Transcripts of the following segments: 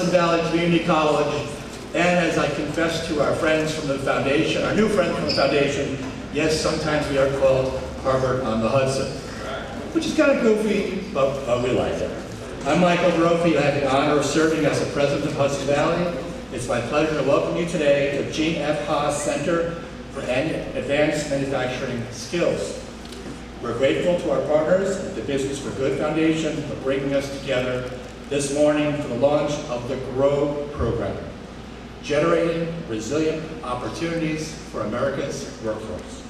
Hudson Valley Community College, and as I confess to our friends from the foundation, our new friends from the foundation, yes, sometimes we are called Harvard on the Hudson, which is kind of goofy, but we like it. I'm Michael Brophy, and I have the honor of serving as the president of Hudson Valley. It's my pleasure to welcome you today to Gene F. Haas Center for Advanced Manufacturing Skills. We're grateful to our partners at the Business for Good Foundation for bringing us together this morning for the launch of the GROW program, Generating Resilient Opportunities for America's Workforce.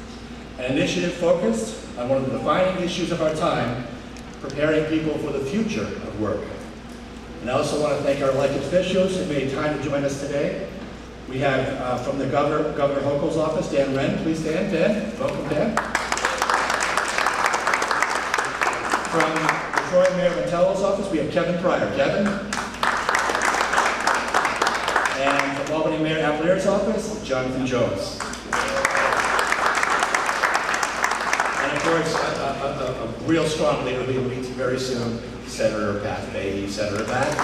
An initiative focused on one of the defining issues of our time, preparing people for the future of work. And I also want to thank our elected officials who made time to join us today. We have from the Governor Hochul's office, Dan Wren. Please stand, Dan. Welcome, Dan. From Detroit Mayor Mantello's office, we have Kevin Pryor. Kevin. And from Albany Mayor Applier's office, Jonathan Jones. And of course, a real strong leader we will meet very soon, Senator Pat Fahy, Senator Pat.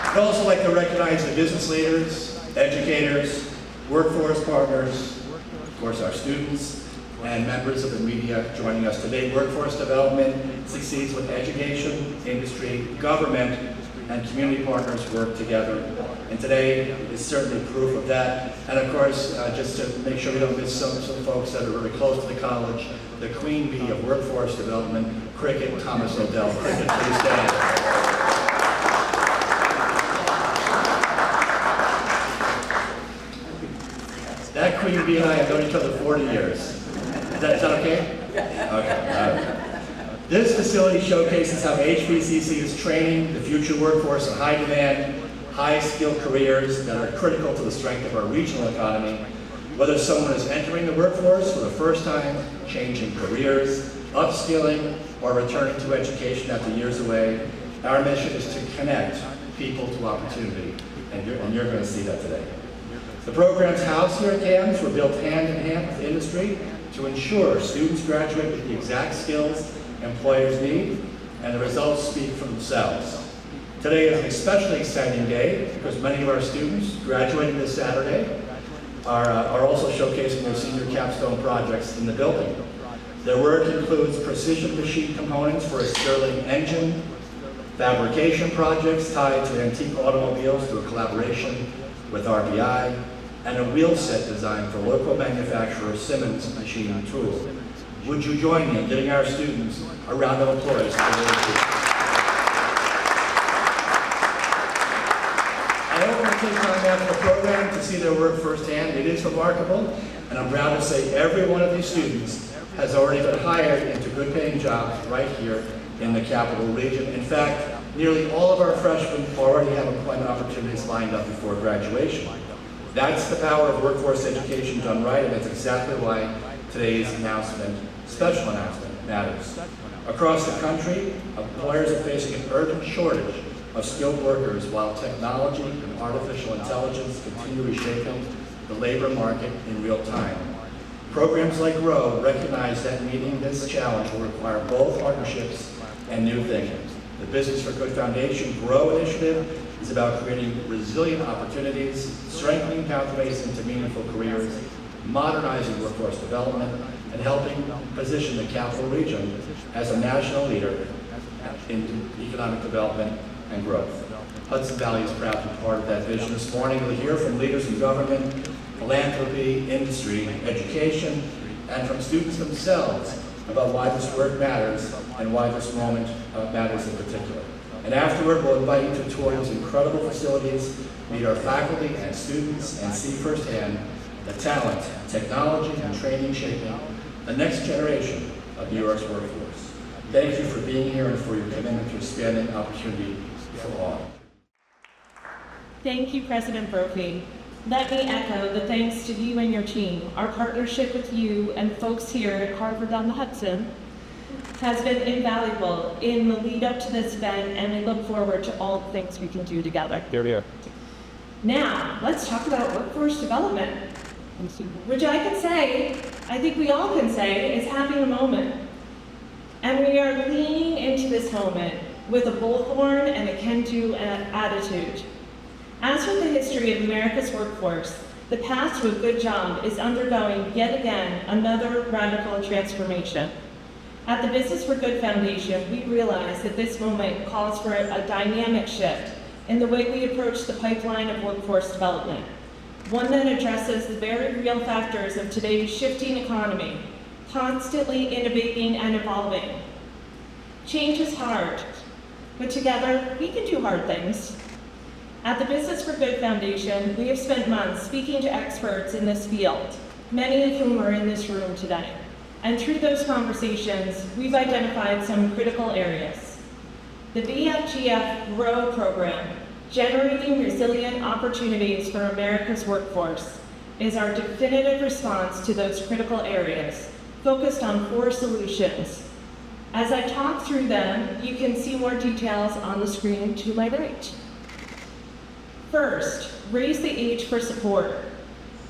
I'd also like to recognize the business leaders, educators, workforce partners, of course our students, and members of the media joining us today. Workforce development succeeds when education, industry, government, and community partners work together. And today is certainly proof of that. And of course, just to make sure we don't miss some folks that are very close to the college, the queen bee of workforce development, Cricket Thomas Odell. Cricket, please stand. That queen bee and I have known each other 40 years. Is that okay? Okay. This facility showcases how HVCC is training the future workforce in high demand, high skilled careers that are critical to the strength of our regional economy. Whether someone is entering the workforce for the first time, changing careers, upskilling, or returning to education after years away, our mission is to connect people to opportunity, and you're going to see that today. The programs housed here at CAMS were built hand in hand with industry to ensure students graduate with the exact skills employers need, and the results speak for themselves. Today is an especially exciting day because many of our students graduating this Saturday are also showcasing their senior capstone projects in the building. Their work includes precision machine components for a Sterling engine, fabrication projects tied to antique automobiles through a collaboration with RBI, and a wheel set design for local manufacturer Simmons Machine Tool. Would you join me in giving our students a round of applause for their work? I hope you take time after the program to see their work firsthand. It is remarkable, and I'm proud to say every one of these students has already been hired into good-paying jobs right here in the capital region. In fact, nearly all of our freshmen already have employment opportunities lined up before graduation. That's the power of workforce education done right, and that's exactly why today's special announcement matters. Across the country, employers are facing an urgent shortage of skilled workers while technology and artificial intelligence continue reshaping the labor market in real time. Programs like GROW recognize that meeting this challenge will require both partnerships and new thinking. The Business for Good Foundation GROW initiative is about creating resilient opportunities, strengthening pathways into meaningful careers, modernizing workforce development, and helping position the capital region as a national leader in economic development and growth. Hudson Valley is proud to be part of that vision. This morning we'll hear from leaders in government, philanthropy, industry, education, and from students themselves about why this work matters and why this moment matters in particular. And afterward, we'll invite you to tour these incredible facilities, meet our faculty and students, and see firsthand the talent, technology, and training shaping the next generation of New York's workforce. Thank you for being here and for your commitment to expanding opportunity for all. Thank you, President Brophy. Let me echo the thanks to you and your team. Our partnership with you and folks here at Harvard on the Hudson has been invaluable in the lead up to this event, and we look forward to all the things we can do together. Here, here. Now, let's talk about workforce development, which I can say, I think we all can say, is having a moment. And we are leaning into this moment with a bullhorn and a can-do attitude. As with the history of America's workforce, the path to a good job is undergoing yet again another radical transformation. At the Business for Good Foundation, we realize that this moment calls for a dynamic shift in the way we approach the pipeline of workforce development, one that addresses the very real factors of today's shifting economy, constantly innovating and evolving. Change is hard, but together we can do hard things. At the Business for Good Foundation, we have spent months speaking to experts in this field, many of whom are in this room today. And through those conversations, we've identified some critical areas. The BFGF GROW program, Generating Resilient Opportunities for America's Workforce, is our definitive response to those critical areas, focused on 4 solutions. As I talk through them, you can see more details on the screen to my right. First, raise the age for support.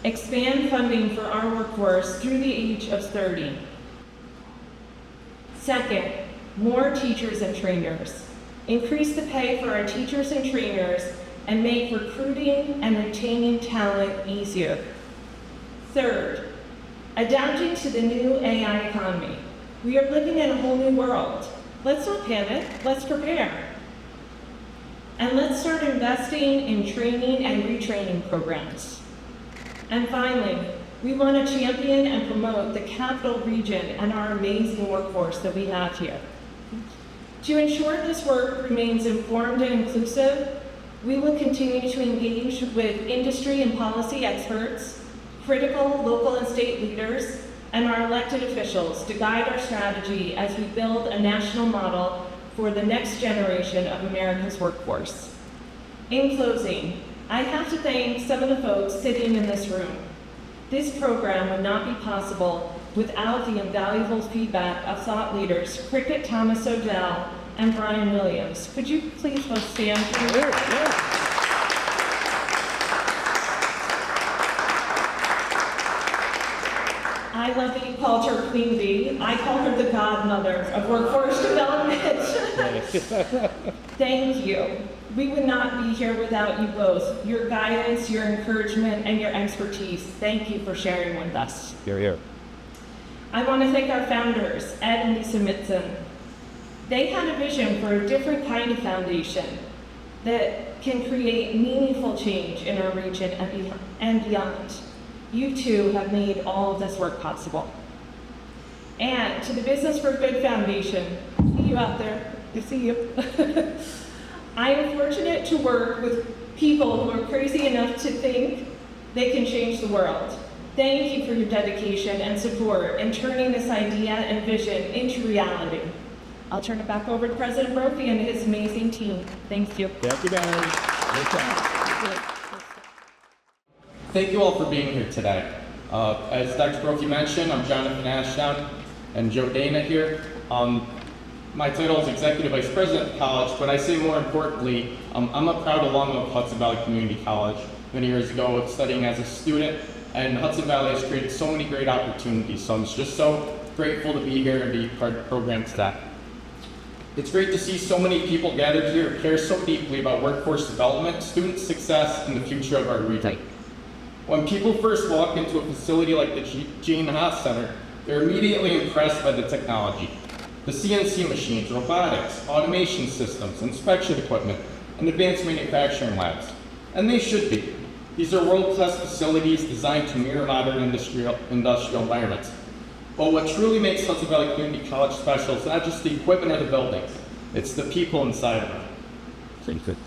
Expand funding for our workforce through the age of 30. Second, more teachers and trainers. Increase the pay for our teachers and trainers and make recruiting and retaining talent easier. Third, adapting to the new AI economy. We are living in a whole new world. Let's not panic, let's prepare. And let's start investing in training and retraining programs. And finally, we want to champion and promote the capital region and our amazing workforce that we have here. To ensure this work remains informed and inclusive, we will continue to engage with industry and policy experts, critical local and state leaders, and our elected officials to guide our strategy as we build a national model for the next generation of America's workforce. In closing, I have to thank some of the folks sitting in this room. This program would not be possible without the invaluable feedback of thought leaders Cricket Thomas Odell and Brian Williams. Could you please both stand? I love that you called her Queen Bee. I call her the godmother of workforce development. Thank you. We would not be here without you both. Your guidance, your encouragement, and your expertise. Thank you for sharing with us. Here, here. I want to thank our founders, Ed and Lisa Mitzen. They had a vision for a different kind of foundation that can create meaningful change in our region and beyond. You two have made all of this work possible. And to the Business for Good Foundation, see you out there, I see you. I am fortunate to work with people who are crazy enough to think they can change the world. Thank you for your dedication and support in turning this idea and vision into reality. I'll turn it back over to President Brophy and his amazing team. Thank you. Thank you, guys. Thank you all for being here today. As Dr. Brophy mentioned, I'm Jonathan Ashdown and Joe Dana here. My title is Executive Vice President of the college, but I say more importantly, I'm a proud alum of Hudson Valley Community College. Many years ago, studying as a student, and Hudson Valley has created so many great opportunities, so I'm just so grateful to be here and be part of the program today. It's great to see so many people gathered here who care so deeply about workforce development, student success, and the future of our region. When people first walk into a facility like the Gene Haas Center, they're immediately impressed by the technology. The CNC machines, robotics, automation systems, inspection equipment, and advanced manufacturing labs. And they should be. These are world-class facilities designed to mirror modern industrial environments. But what truly makes Hudson Valley Community College special is not just the equipment or the buildings, it's the people inside of them.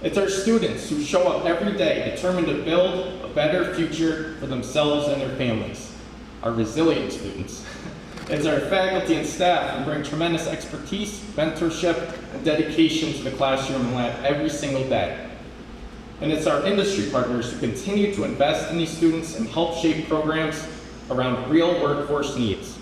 It's our students who show up every day determined to build a better future for themselves and their families. Our resilient students. It's our faculty and staff who bring tremendous expertise, mentorship, and dedication to the classroom and lab every single day. And it's our industry partners who continue to invest in these students and help shape programs around real workforce needs.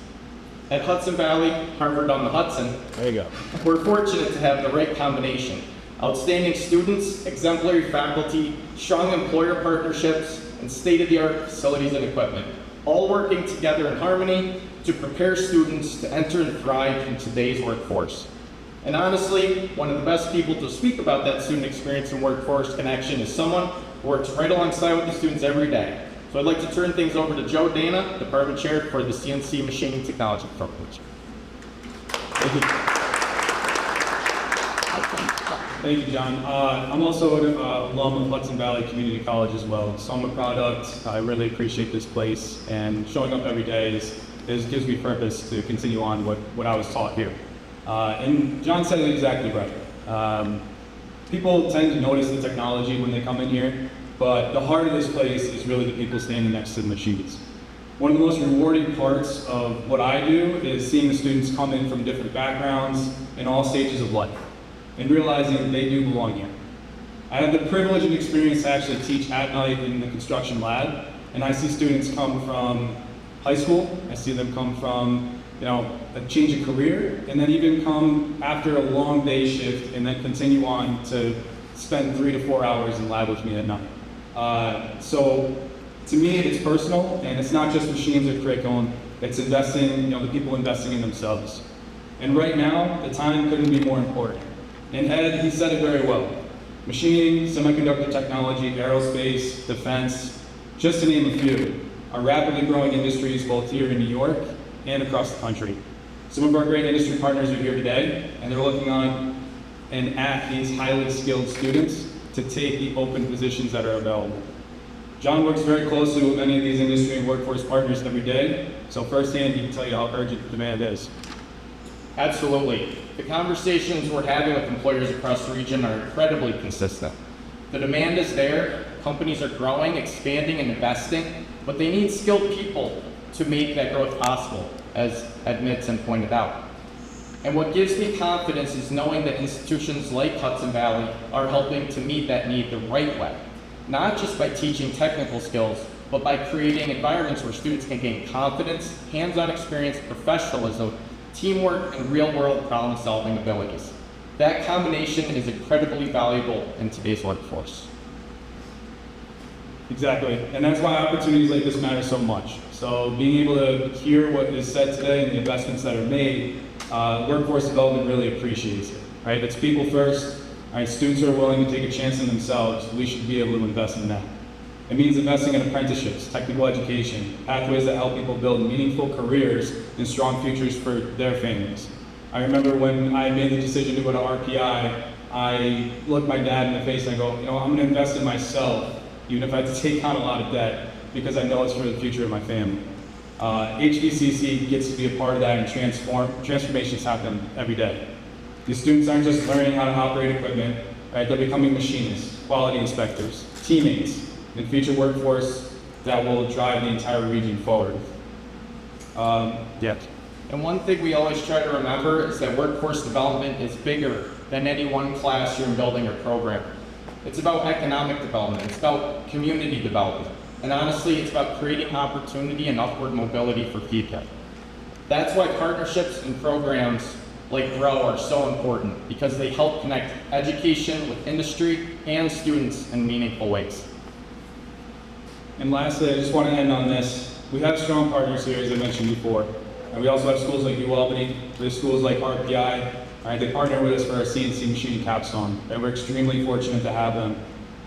At Hudson Valley, Harvard on the Hudson, There you go. we're fortunate to have the right combination. Outstanding students, exemplary faculty, strong employer partnerships, and state-of-the-art facilities and equipment, all working together in harmony to prepare students to enter and thrive in today's workforce. And honestly, one of the best people to speak about that student experience and workforce connection is someone who works right alongside with the students every day. So I'd like to turn things over to Joe Dana, Department Chair for the CNC Machining Technology Program. Thank you. Thank you, John. I'm also an alum of Hudson Valley Community College as well, so I'm a product. I really appreciate this place, and showing up every day gives me purpose to continue on what I was taught here. And John said it exactly right. People tend to notice the technology when they come in here, but the heart of this place is really the people standing next to the machines. One of the most rewarding parts of what I do is seeing the students come in from different backgrounds in all stages of life, and realizing that they do belong here. I have the privilege and experience to actually teach at night in the construction lab, and I see students come from high school, I see them come from a change of career, and then even come after a long day shift and then continue on to spend 3 to 4 hours in lab with me at night. So to me, it's personal, and it's not just machines or curriculum, it's investing, the people investing in themselves. And right now, the time couldn't be more important. And Ed, he said it very well. Machining, semiconductor technology, aerospace, defense, just to name a few, are rapidly growing industries both here in New York and across the country. Some of our great industry partners are here today, and they're looking on and at these highly skilled students to take the open positions that are available. John works very closely with many of these industry and workforce partners every day, so firsthand he can tell you how urgent the demand is. Absolutely. The conversations we're having with employers across the region are incredibly consistent. The demand is there, companies are growing, expanding, and investing, but they need skilled people to make that growth possible, as Ed Mitzen pointed out. And what gives me confidence is knowing that institutions like Hudson Valley are helping to meet that need the right way, not just by teaching technical skills, but by creating environments where students can gain confidence, hands-on experience, professionalism, teamwork, and real-world problem-solving abilities. That combination is incredibly valuable in today's workforce. Exactly, and that's why opportunities like this matter so much. So being able to hear what is said today and the investments that are made, workforce development really appreciates it, right? It's people first, right? Students who are willing to take a chance in themselves, we should be able to invest in them. It means investing in apprenticeships, technical education, pathways that help people build meaningful careers and strong futures for their families. I remember when I made the decision to go to RPI, I looked my dad in the face and I go, I'm gonna invest in myself, even if I have to take on a lot of debt, because I know it's for the future of my family. HVCC gets to be a part of that, and transformations happen every day. These students aren't just learning how to operate equipment, right? They're becoming machinists, quality inspectors, teammates, and future workforce that will drive the entire region forward. And one thing we always try to remember is that workforce development is bigger than any one classroom, building, or program. It's about economic development, it's about community development, and honestly, it's about creating opportunity and upward mobility for people. That's why partnerships and programs like GROW are so important, because they help connect education with industry and students in meaningful ways. And lastly, I just want to end on this. We have strong partners here, as I mentioned before. And we also have schools like UAlbany, there's schools like RPI. Right, they partner with us for our CNC machining capstone, and we're extremely fortunate to have them.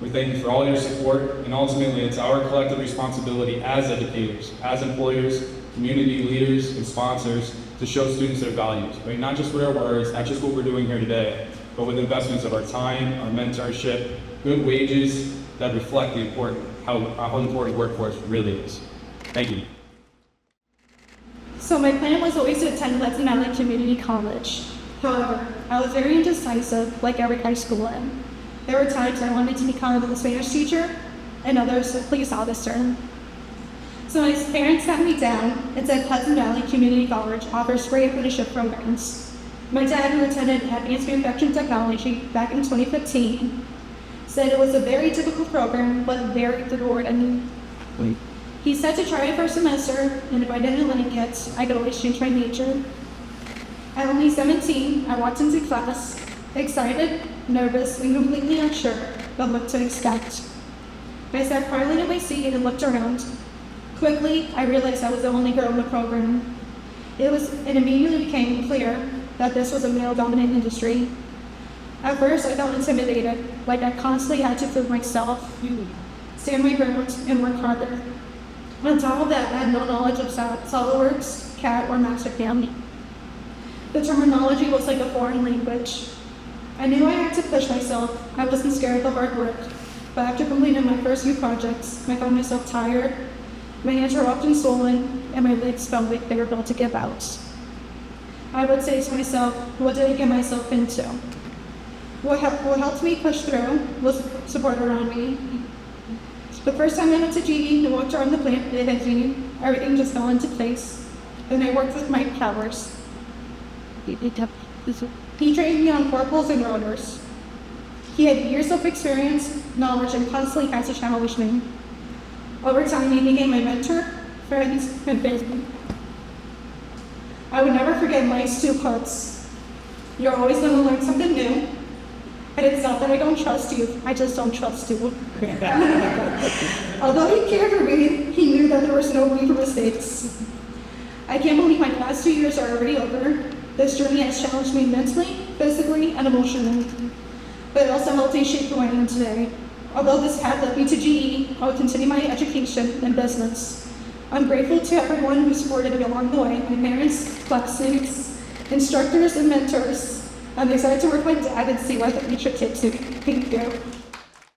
We thank you for all your support, and ultimately it's our collective responsibility as educators, as employers, community leaders, and sponsors to show students their values, right? Not just with our words, not just what we're doing here today, but with investments of our time, our mentorship, good wages that reflect how important workforce really is. Thank you. So my plan was always to attend Hudson Valley Community College. However, I was very indecisive, like every high schooler. There were times I wanted to become a Spanish teacher, and others a police officer. So my parents sat me down and said Hudson Valley Community College offers great apprenticeship programs. My dad, who attended Advanced Manufacturing Technology back in 2015, said it was a very typical program, but very rewarding. He said to try it for a semester, and if I didn't like it, I could always change my major. At only 17, I walked into class, excited, nervous, and completely unsure of what to expect. I sat quietly in my seat and looked around. Quickly, I realized I was the only girl in the program. It immediately became clear that this was a male-dominated industry. At first, I felt intimidated, like I constantly had to prove myself, stand my ground, and work harder. On top of that, I had no knowledge of SolidWorks, CAD, or Mastercam. The terminology was like a foreign language. I knew I had to push myself. I wasn't scared of the hard work, but after completing my first few projects, I found myself tired, my hands were often swollen, and my legs felt like they were about to give out. I would say to myself, what did I get myself into? What helped me push through was support around me. The first time I went to GE and walked around the plant, everything just fell into place. Then I worked with Mike Powers. He trained me on purples and rotors. He had years of experience, knowledge, and constantly had to challenge me. Over time, he became my mentor, friends, and family. I would never forget Mike's 2 quotes. You're always going to learn something new, and it's not that I don't trust you, I just don't trust you. Although he cared for me, he knew that there was no room for mistakes. I can't believe my past 2 years are already over. This journey has challenged me mentally, physically, and emotionally, but it also helped me shape who I am today. Although this path led me to GE, I will continue my education and business. I'm grateful to everyone who supported me along the way, my parents, classmates, instructors, and mentors. I'm excited to work with my dad and see what the future takes me. Thank you.